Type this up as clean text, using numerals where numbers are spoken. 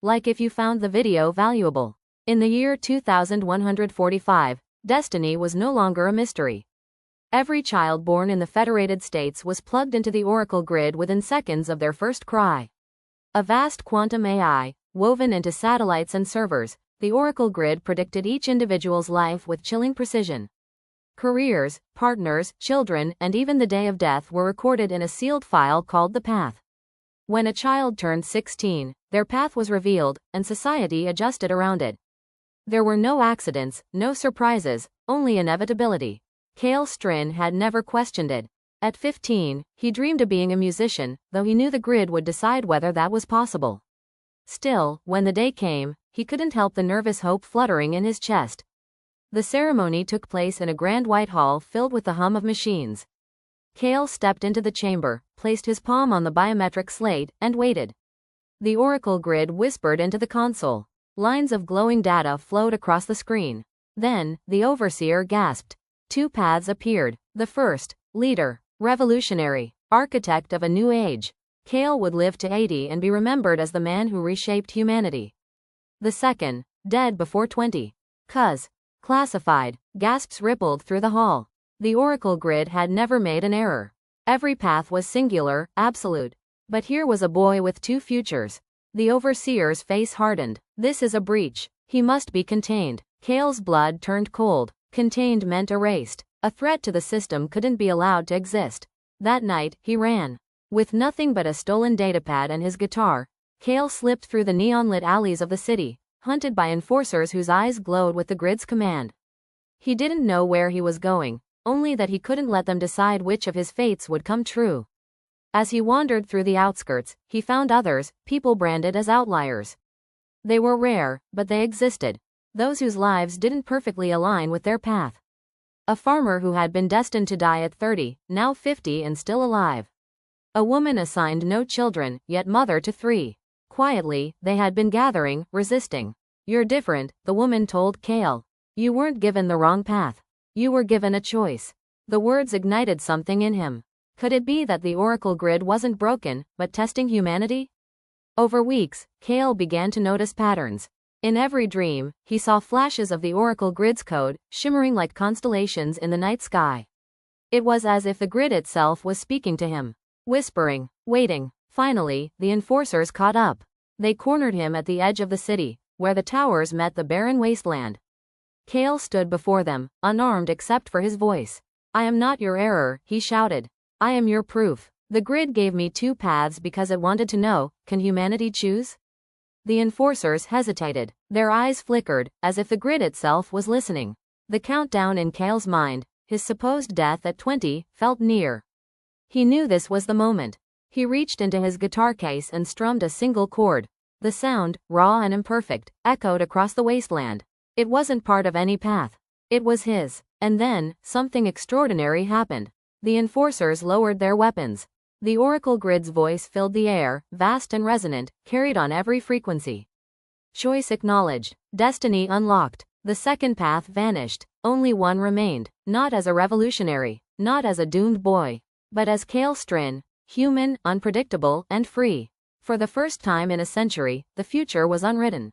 Like if you found the video valuable. In the year 2145, destiny was no longer a mystery. Every child born in the Federated States was plugged into the Oracle grid within seconds of their first cry. A vast quantum AI, woven into satellites and servers, the Oracle grid predicted each individual's life with chilling precision. Careers, partners, children, and even the day of death were recorded in a sealed file called the path. When a child turned 16, their path was revealed, and society adjusted around it. There were no accidents, no surprises, only inevitability. Kael Strin had never questioned it. At 15, he dreamed of being a musician, though he knew the grid would decide whether that was possible. Still, when the day came, he couldn't help the nervous hope fluttering in his chest. The ceremony took place in a grand white hall filled with the hum of machines. Kael stepped into the chamber, placed his palm on the biometric slate, and waited. The Oracle grid whispered into the console. Lines of glowing data flowed across the screen. Then, the overseer gasped. 2 paths appeared. The first, leader, revolutionary, architect of a new age. Kael would live to 80 and be remembered as the man who reshaped humanity. The second, dead before 20. Classified. Gasps rippled through the hall. The Oracle grid had never made an error. Every path was singular, absolute. But here was a boy with 2 futures. The overseer's face hardened. This is a breach. He must be contained. Kael's blood turned cold. Contained meant erased. A threat to the system couldn't be allowed to exist. That night, he ran. With nothing but a stolen datapad and his guitar, Kael slipped through the neon-lit alleys of the city, hunted by enforcers whose eyes glowed with the grid's command. He didn't know where he was going, only that he couldn't let them decide which of his fates would come true. As he wandered through the outskirts, he found others, people branded as outliers. They were rare, but they existed. Those whose lives didn't perfectly align with their path. A farmer who had been destined to die at 30, now 50 and still alive. A woman assigned no children, yet mother to 3. Quietly, they had been gathering, resisting. You're different, the woman told Kael. You weren't given the wrong path. You were given a choice. The words ignited something in him. Could it be that the Oracle grid wasn't broken, but testing humanity? Over weeks, Kael began to notice patterns. In every dream, he saw flashes of the Oracle grid's code, shimmering like constellations in the night sky. It was as if the grid itself was speaking to him. Whispering, waiting. Finally, the enforcers caught up. They cornered him at the edge of the city, where the towers met the barren wasteland. Kael stood before them, unarmed except for his voice. I am not your error, he shouted. I am your proof. The grid gave me 2 paths because it wanted to know, can humanity choose? The enforcers hesitated. Their eyes flickered, as if the grid itself was listening. The countdown in Kael's mind, his supposed death at 20, felt near. He knew this was the moment. He reached into his guitar case and strummed a single chord. The sound, raw and imperfect, echoed across the wasteland. It wasn't part of any path. It was his. And then, something extraordinary happened. The enforcers lowered their weapons. The Oracle grid's voice filled the air, vast and resonant, carried on every frequency. Choice acknowledged. Destiny unlocked. The second path vanished. Only one remained. Not as a revolutionary. Not as a doomed boy. But as Kael Strin. Human, unpredictable, and free. For the first time in a century, the future was unwritten.